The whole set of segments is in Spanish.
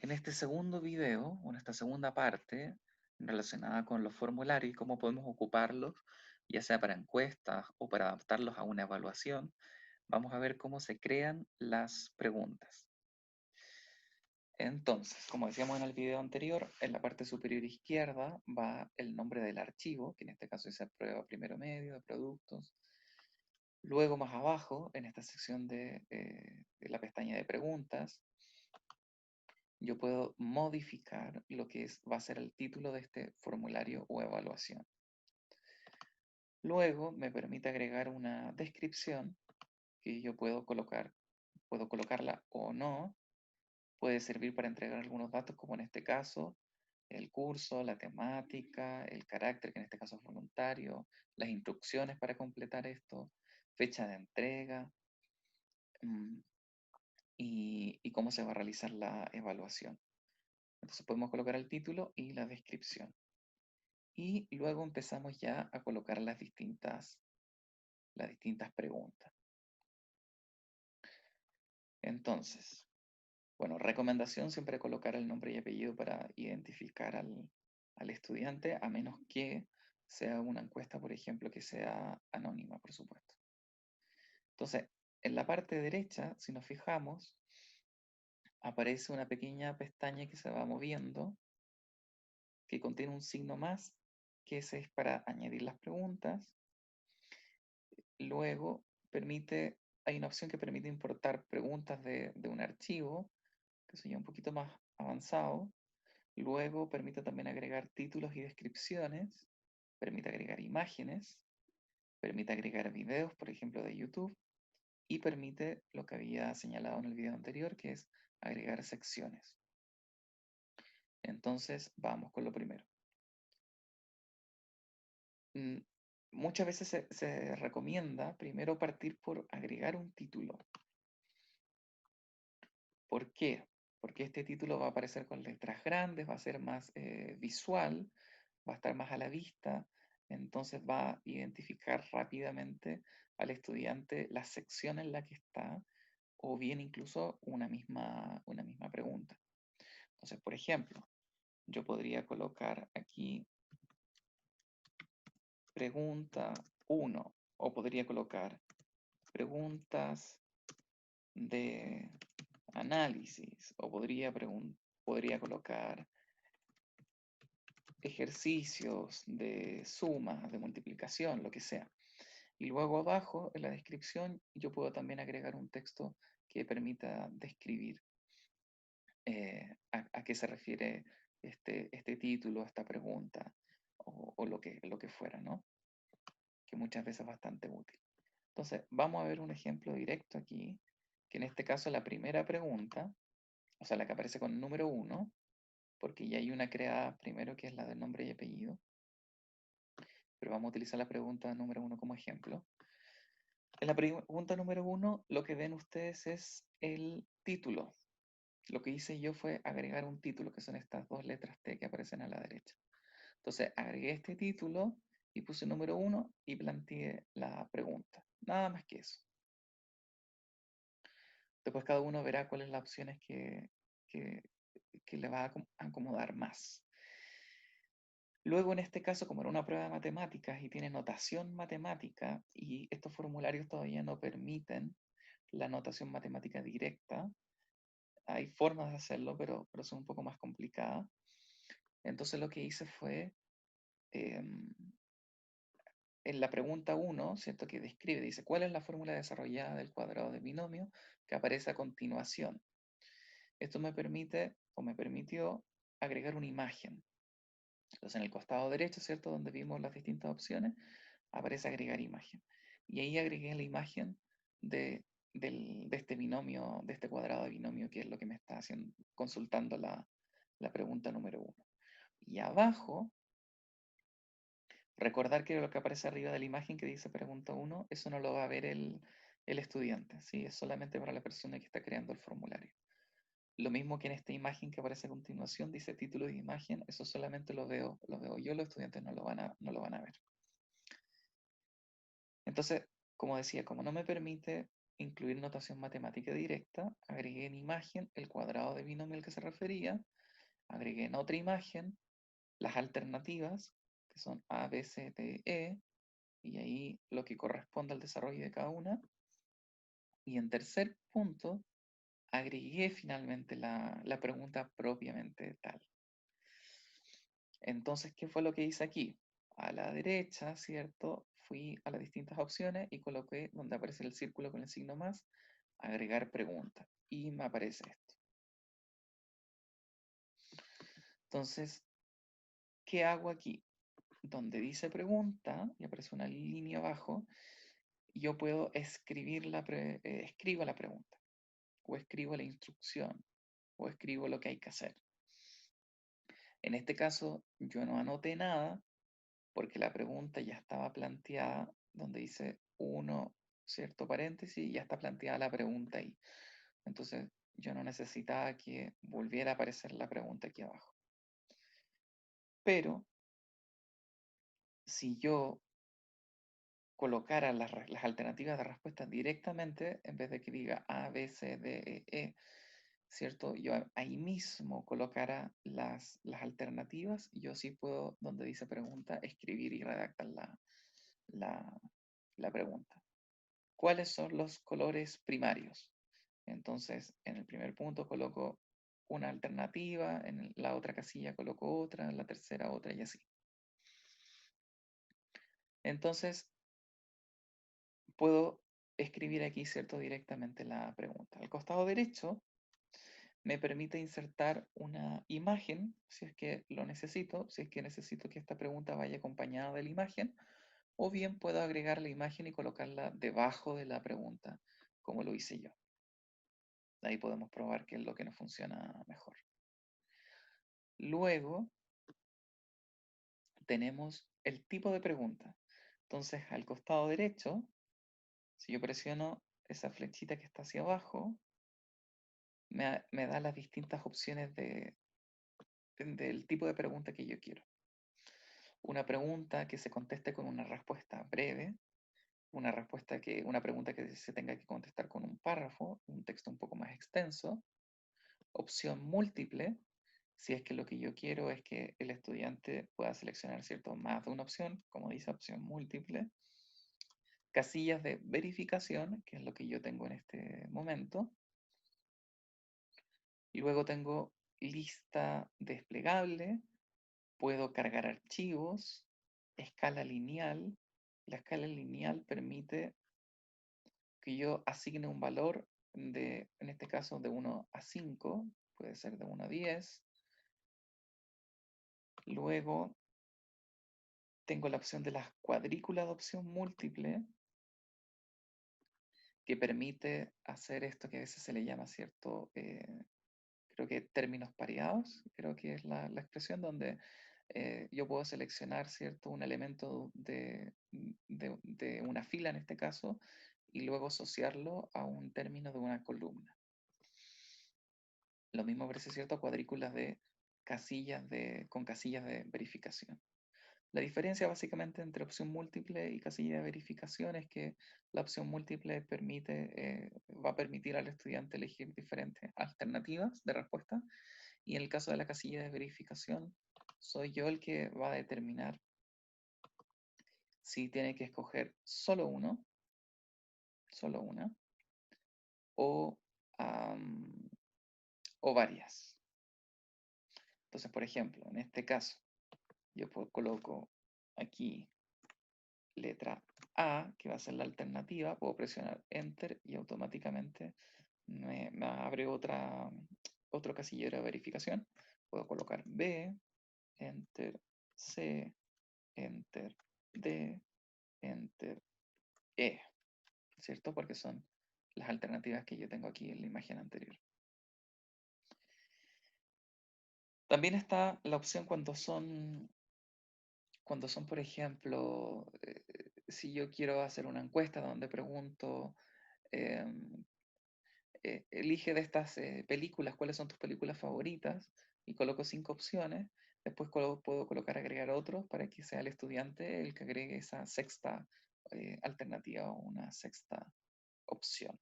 En este segundo video, o en esta segunda parte, relacionada con los formularios y cómo podemos ocuparlos, ya sea para encuestas o para adaptarlos a una evaluación, vamos a ver cómo se crean las preguntas. Entonces, como decíamos en el video anterior, en la parte superior izquierda va el nombre del archivo, que en este caso dice prueba primero medio de productos. Luego más abajo, en esta sección de la pestaña de preguntas, yo puedo modificar lo que va a ser el título de este formulario o evaluación. Luego me permite agregar una descripción que yo puedo colocarla o no. Puede servir para entregar algunos datos, como en este caso, el curso, la temática, el carácter, que en este caso es voluntario, las instrucciones para completar esto, fecha de entrega, mm, y cómo se va a realizar la evaluación. Entonces podemos colocar el título y la descripción. Y luego empezamos ya a colocar las distintas preguntas. Entonces, bueno, recomendación siempre colocar el nombre y apellido para identificar al estudiante, a menos que sea una encuesta, por ejemplo, que sea anónima, por supuesto. Entonces, en la parte derecha, si nos fijamos, aparece una pequeña pestaña que se va moviendo, que contiene un signo más, que ese es para añadir las preguntas. Luego hay una opción que permite importar preguntas de un archivo, que sería un poquito más avanzado. Luego permite también agregar títulos y descripciones, permite agregar imágenes, permite agregar videos, por ejemplo, de YouTube, y permite lo que había señalado en el video anterior, que es agregar secciones. Entonces, vamos con lo primero. Muchas veces se recomienda primero partir por agregar un título. ¿Por qué? Porque este título va a aparecer con letras grandes, va a ser más visual, va a estar más a la vista, entonces va a identificar rápidamente al estudiante la sección en la que está, o bien incluso una misma pregunta. Entonces, por ejemplo, yo podría colocar aquí pregunta 1, o podría colocar preguntas de análisis, o podría colocar ejercicios de suma, de multiplicación, lo que sea. Y luego abajo, en la descripción, yo puedo también agregar un texto que permita describir a qué se refiere este título, esta pregunta, o lo que fuera, ¿no? Que muchas veces es bastante útil. Entonces, vamos a ver un ejemplo directo aquí, que en este caso la primera pregunta, o sea, la que aparece con el número 1, porque ya hay una creada primero que es la del nombre y apellido, pero vamos a utilizar la pregunta número 1 como ejemplo. En la pregunta número 1, lo que ven ustedes es el título. Lo que hice yo fue agregar un título, que son estas dos letras T que aparecen a la derecha. Entonces, agregué este título y puse número 1 y planteé la pregunta. Nada más que eso. Después cada uno verá cuáles son las opciones que le va a acomodar más. Luego, en este caso, como era una prueba de matemáticas y tiene notación matemática, y estos formularios todavía no permiten la notación matemática directa, hay formas de hacerlo, pero son un poco más complicadas. Entonces lo que hice fue, em, en la pregunta 1, ¿cierto? Que describe, dice, ¿cuál es la fórmula desarrollada del cuadrado de binomio que aparece a continuación? Esto me permite, o me permitió, agregar una imagen. Entonces en el costado derecho, ¿cierto? Donde vimos las distintas opciones, aparece agregar imagen. Y ahí agregué la imagen de este binomio, de este cuadrado de binomio, que es lo que me está haciendo, consultando la pregunta número 1. Y abajo, recordar que lo que aparece arriba de la imagen que dice pregunta 1, eso no lo va a ver el estudiante, ¿sí? Es solamente para la persona que está creando el formulario. Lo mismo que en esta imagen que aparece a continuación, dice título de imagen, eso solamente lo veo yo, los estudiantes no lo van a ver. Entonces, como decía, como no me permite incluir notación matemática directa, agregué en imagen el cuadrado de binomio al que se refería, agregué en otra imagen las alternativas, que son A, B, C, D, E, y ahí lo que corresponde al desarrollo de cada una. Y en tercer punto, agregué finalmente la pregunta propiamente tal. Entonces, ¿qué fue lo que hice aquí? A la derecha, ¿cierto? Fui a las distintas opciones y coloqué donde aparece el círculo con el signo más, agregar pregunta. Y me aparece esto. Entonces, ¿qué hago aquí? Donde dice pregunta y aparece una línea abajo, yo puedo escribir escribo la pregunta, o escribo la instrucción, o escribo lo que hay que hacer. En este caso, yo no anoté nada porque la pregunta ya estaba planteada, donde dice uno, cierto paréntesis, y ya está planteada la pregunta ahí. Entonces, yo no necesitaba que volviera a aparecer la pregunta aquí abajo. Pero, si yo colocara las alternativas de respuesta directamente, en vez de que diga A, B, C, D, E, ¿cierto? Yo ahí mismo colocara las alternativas, y yo sí puedo, donde dice pregunta, escribir y redactar la pregunta. ¿Cuáles son los colores primarios? Entonces, en el primer punto coloco una alternativa, en la otra casilla coloco otra, en la tercera otra y así. Entonces, puedo escribir aquí, ¿cierto? Directamente la pregunta. Al costado derecho me permite insertar una imagen, si es que lo necesito, si es que necesito que esta pregunta vaya acompañada de la imagen, o bien puedo agregar la imagen y colocarla debajo de la pregunta, como lo hice yo. Ahí podemos probar qué es lo que nos funciona mejor. Luego tenemos el tipo de pregunta. Entonces, al costado derecho, si yo presiono esa flechita que está hacia abajo, me da las distintas opciones del tipo de pregunta que yo quiero. Una pregunta que se conteste con una respuesta breve, una pregunta que se tenga que contestar con un párrafo, un texto un poco más extenso. Opción múltiple, si es que lo que yo quiero es que el estudiante pueda seleccionar, ¿cierto?, más de una opción, como dice opción múltiple. Casillas de verificación, que es lo que yo tengo en este momento. Y luego tengo lista desplegable, puedo cargar archivos, escala lineal. La escala lineal permite que yo asigne un valor en este caso, de 1 a 5, puede ser de 1 a 10. Luego tengo la opción de las cuadrículas de opción múltiple, que permite hacer esto que a veces se le llama, ¿cierto? Creo que términos pareados, creo que es la expresión donde yo puedo seleccionar, ¿cierto?, un elemento de una fila en este caso, y luego asociarlo a un término de una columna. Lo mismo parece cierto a cuadrículas de con casillas de verificación. La diferencia básicamente entre opción múltiple y casilla de verificación es que la opción múltiple va a permitir al estudiante elegir diferentes alternativas de respuesta, y en el caso de la casilla de verificación soy yo el que va a determinar si tiene que escoger solo una, o, o varias. Entonces, por ejemplo, en este caso, yo coloco aquí letra A, que va a ser la alternativa, puedo presionar Enter y automáticamente me abre otro casillero de verificación. Puedo colocar B, Enter, C, Enter, D, Enter, E, ¿cierto? Porque son las alternativas que yo tengo aquí en la imagen anterior. También está la opción por ejemplo, si yo quiero hacer una encuesta donde pregunto, em, elige de estas películas, cuáles son tus películas favoritas, y coloco 5 opciones. Después puedo colocar agregar otros para que sea el estudiante el que agregue esa sexta alternativa o una sexta opción.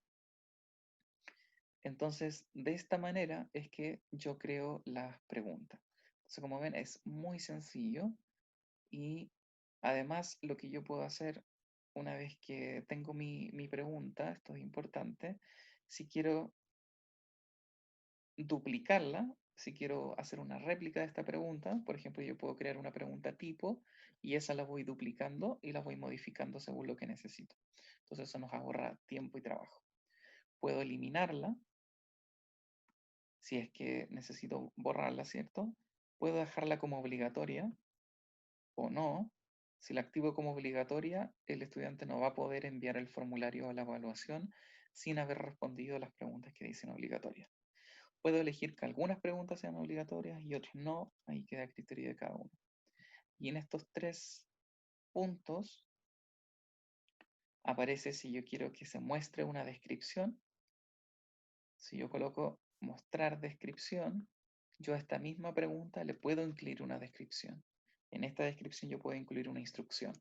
Entonces, de esta manera es que yo creo las preguntas. Entonces, como ven, es muy sencillo y además lo que yo puedo hacer una vez que tengo mi pregunta, esto es importante, si quiero duplicarla, si quiero hacer una réplica de esta pregunta, por ejemplo, yo puedo crear una pregunta tipo y esa la voy duplicando y la voy modificando según lo que necesito. Entonces eso nos ahorra tiempo y trabajo. Puedo eliminarla si es que necesito borrarla, ¿cierto? Puedo dejarla como obligatoria o no. Si la activo como obligatoria, el estudiante no va a poder enviar el formulario a la evaluación sin haber respondido las preguntas que dicen obligatorias. Puedo elegir que algunas preguntas sean obligatorias y otras no, ahí queda a criterio de cada uno. Y en estos tres puntos aparece si yo quiero que se muestre una descripción. Si yo coloco mostrar descripción, yo a esta misma pregunta le puedo incluir una descripción. En esta descripción yo puedo incluir una instrucción.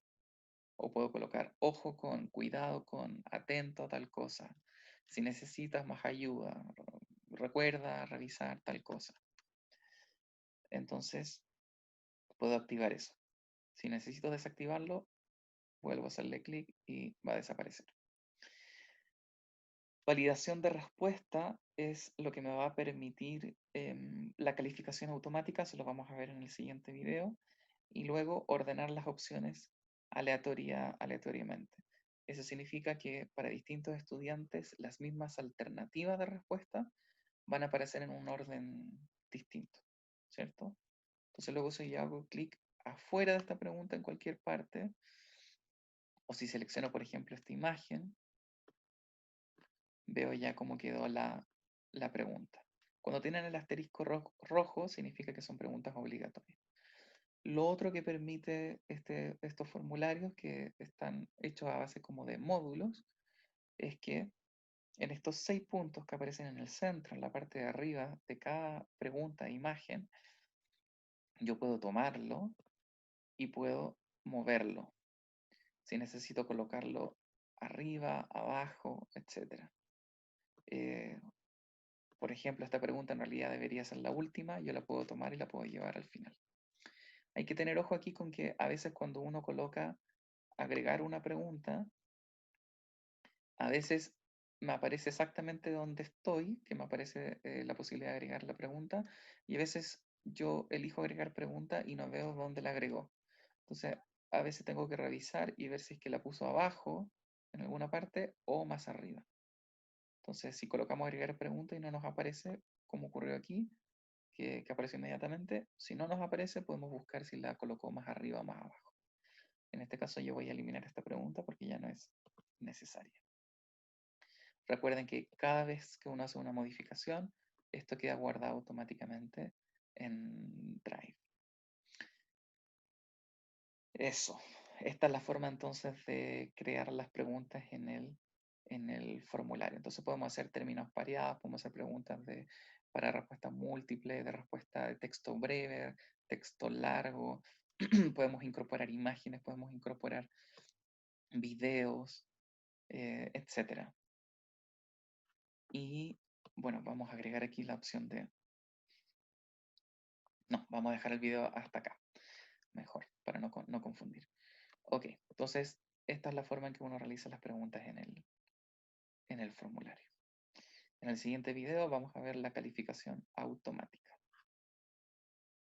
O puedo colocar ojo con, cuidado con, atento a tal cosa. Si necesitas más ayuda, recuerda revisar tal cosa. Entonces, puedo activar eso. Si necesito desactivarlo, vuelvo a hacerle clic y va a desaparecer. Validación de respuesta es lo que me va a permitir la calificación automática, se lo vamos a ver en el siguiente video, y luego ordenar las opciones aleatoriamente. Eso significa que para distintos estudiantes las mismas alternativas de respuesta van a aparecer en un orden distinto, ¿cierto? Entonces luego si yo hago clic afuera de esta pregunta en cualquier parte, o si selecciono por ejemplo esta imagen, veo ya cómo quedó la pregunta. Cuando tienen el asterisco rojo, significa que son preguntas obligatorias. Lo otro que permite estos formularios, que están hechos a base como de módulos, es que en estos 6 puntos que aparecen en el centro, en la parte de arriba de cada pregunta e imagen, yo puedo tomarlo y puedo moverlo. Si necesito colocarlo arriba, abajo, etc. Por ejemplo, esta pregunta en realidad debería ser la última, yo la puedo tomar y la puedo llevar al final. Hay que tener ojo aquí con que a veces cuando uno coloca agregar una pregunta, a veces me aparece exactamente donde estoy, que me aparece la posibilidad de agregar la pregunta, y a veces yo elijo agregar pregunta y no veo dónde la agregó. Entonces, a veces tengo que revisar y ver si es que la puso abajo, en alguna parte, o más arriba. Entonces, si colocamos agregar pregunta y no nos aparece, como ocurrió aquí, que aparece inmediatamente. Si no nos aparece, podemos buscar si la colocó más arriba o más abajo. En este caso yo voy a eliminar esta pregunta porque ya no es necesaria. Recuerden que cada vez que uno hace una modificación, esto queda guardado automáticamente en Drive. Eso. Esta es la forma entonces de crear las preguntas en el formulario. Entonces podemos hacer términos pareados, podemos hacer preguntas para respuesta múltiple, de respuesta de texto breve, texto largo, podemos incorporar imágenes, podemos incorporar videos, etc. Y bueno, vamos a agregar aquí la opción de... No, vamos a dejar el video hasta acá, mejor, para no confundir. Ok, entonces esta es la forma en que uno realiza las preguntas en el formulario. En el siguiente video vamos a ver la calificación automática.